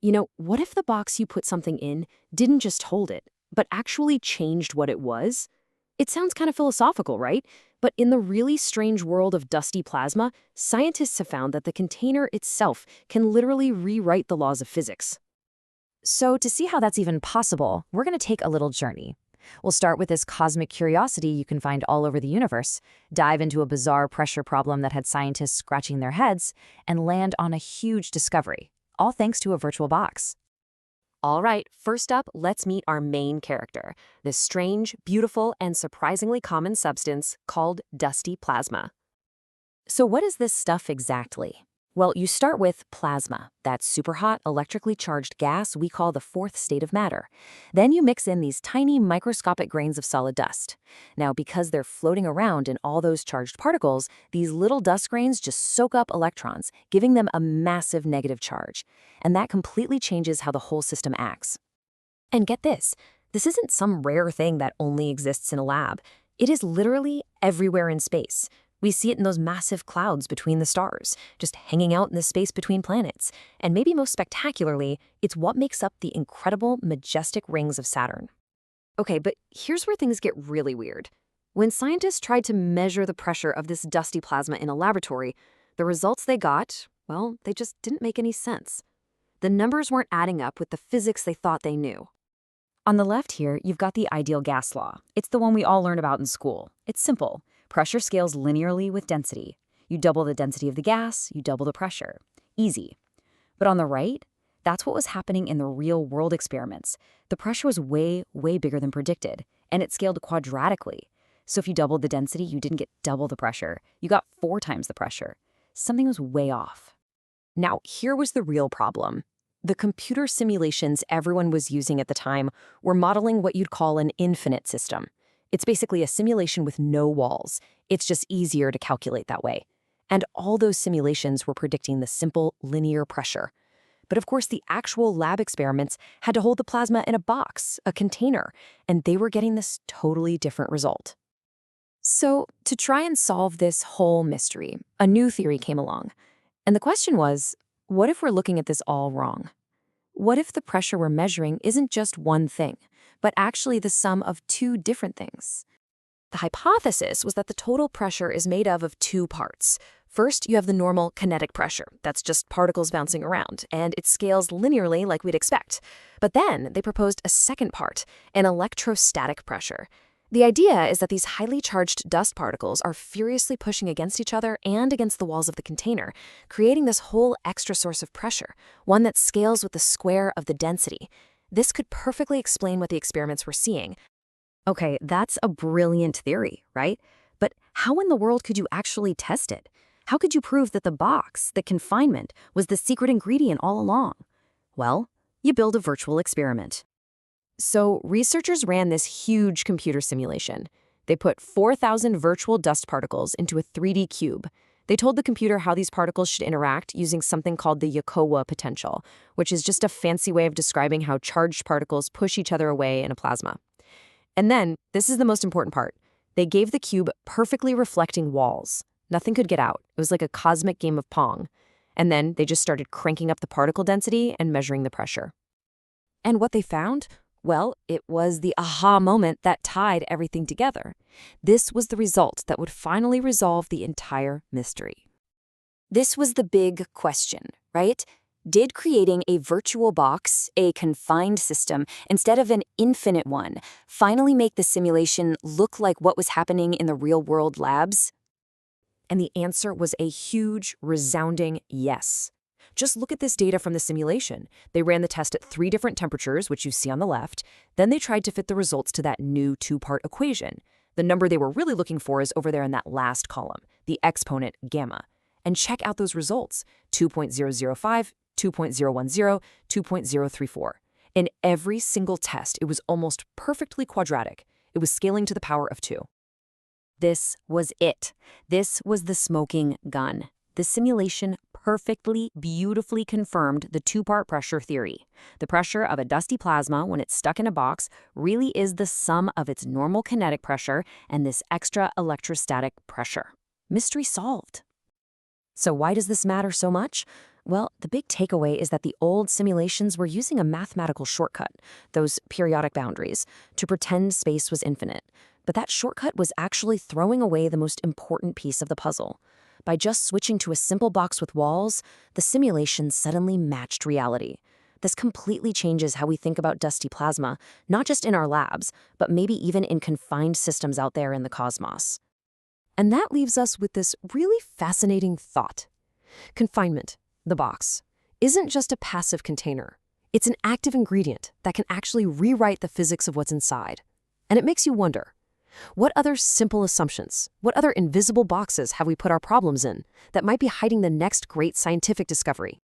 What if the box you put something in didn't just hold it, but actually changed what it was? It sounds kind of philosophical, right? But in the really strange world of dusty plasma, scientists have found that the container itself can literally rewrite the laws of physics. So to see how that's even possible, we're going to take a little journey. We'll start with this cosmic curiosity you can find all over the universe, dive into a bizarre pressure problem that had scientists scratching their heads, and land on a huge discovery, all thanks to a virtual box. All right, first up, let's meet our main character, this strange, beautiful, and surprisingly common substance called dusty plasma. So what is this stuff exactly? Well, you start with plasma, that super hot, electrically charged gas we call the fourth state of matter. Then you mix in these tiny microscopic grains of solid dust. Now, because they're floating around in all those charged particles, these little dust grains just soak up electrons, giving them a massive negative charge. And that completely changes how the whole system acts. And get this isn't some rare thing that only exists in a lab. It is literally everywhere in space. We see it in those massive clouds between the stars, just hanging out in the space between planets. And maybe most spectacularly, it's what makes up the incredible, majestic rings of Saturn. Okay, but here's where things get really weird. When scientists tried to measure the pressure of this dusty plasma in a laboratory, the results they got, well, they just didn't make any sense. The numbers weren't adding up with the physics they thought they knew. On the left here, you've got the ideal gas law. It's the one we all learn about in school. It's simple. Pressure scales linearly with density. You double the density of the gas, you double the pressure. Easy. But on the right, that's what was happening in the real-world experiments. The pressure was way, way bigger than predicted, and it scaled quadratically. So if you doubled the density, you didn't get double the pressure. You got 4 times the pressure. Something was way off. Now, here was the real problem. The computer simulations everyone was using at the time were modeling what you'd call an infinite system. It's basically a simulation with no walls. It's just easier to calculate that way. And all those simulations were predicting the simple linear pressure. But of course, the actual lab experiments had to hold the plasma in a box, a container, and they were getting this totally different result. So to try and solve this whole mystery, a new theory came along. And the question was, what if we're looking at this all wrong? What if the pressure we're measuring isn't just one thing, but actually the sum of 2 different things? The hypothesis was that the total pressure is made of 2 parts. First, you have the normal kinetic pressure. That's just particles bouncing around, and it scales linearly like we'd expect. But then they proposed a second part, an electrostatic pressure. The idea is that these highly charged dust particles are furiously pushing against each other and against the walls of the container, creating this whole extra source of pressure, one that scales with the square of the density. This could perfectly explain what the experiments were seeing. Okay, that's a brilliant theory, right? But how in the world could you actually test it? How could you prove that the box, the confinement, was the secret ingredient all along? Well, you build a virtual experiment. So researchers ran this huge computer simulation. They put 4,000 virtual dust particles into a 3D cube. They told the computer how these particles should interact using something called the Yokowa potential, which is just a fancy way of describing how charged particles push each other away in a plasma. And then, this is the most important part, they gave the cube perfectly reflecting walls. Nothing could get out. It was like a cosmic game of Pong. And then they just started cranking up the particle density and measuring the pressure. And what they found? Well, it was the aha moment that tied everything together. This was the result that would finally resolve the entire mystery. This was the big question, right? Did creating a virtual box, a confined system, instead of an infinite one, finally make the simulation look like what was happening in the real-world labs? And the answer was a huge, resounding yes. Just look at this data from the simulation. They ran the test at 3 different temperatures, which you see on the left. Then they tried to fit the results to that new 2-part equation. The number they were really looking for is over there in that last column, the exponent gamma. And check out those results, 2.005, 2.010, 2.034. In every single test, it was almost perfectly quadratic. It was scaling to the power of 2. This was it. This was the smoking gun. The simulation perfectly, beautifully confirmed the 2-part pressure theory. The pressure of a dusty plasma when it's stuck in a box really is the sum of its normal kinetic pressure and this extra electrostatic pressure. Mystery solved. So why does this matter so much? Well, the big takeaway is that the old simulations were using a mathematical shortcut, those periodic boundaries, to pretend space was infinite. But that shortcut was actually throwing away the most important piece of the puzzle. By just switching to a simple box with walls, the simulation suddenly matched reality. This completely changes how we think about dusty plasma, not just in our labs, but maybe even in confined systems out there in the cosmos. And that leaves us with this really fascinating thought. Confinement, the box, isn't just a passive container. It's an active ingredient that can actually rewrite the physics of what's inside. And it makes you wonder, what other simple assumptions, what other invisible boxes have we put our problems in that might be hiding the next great scientific discovery?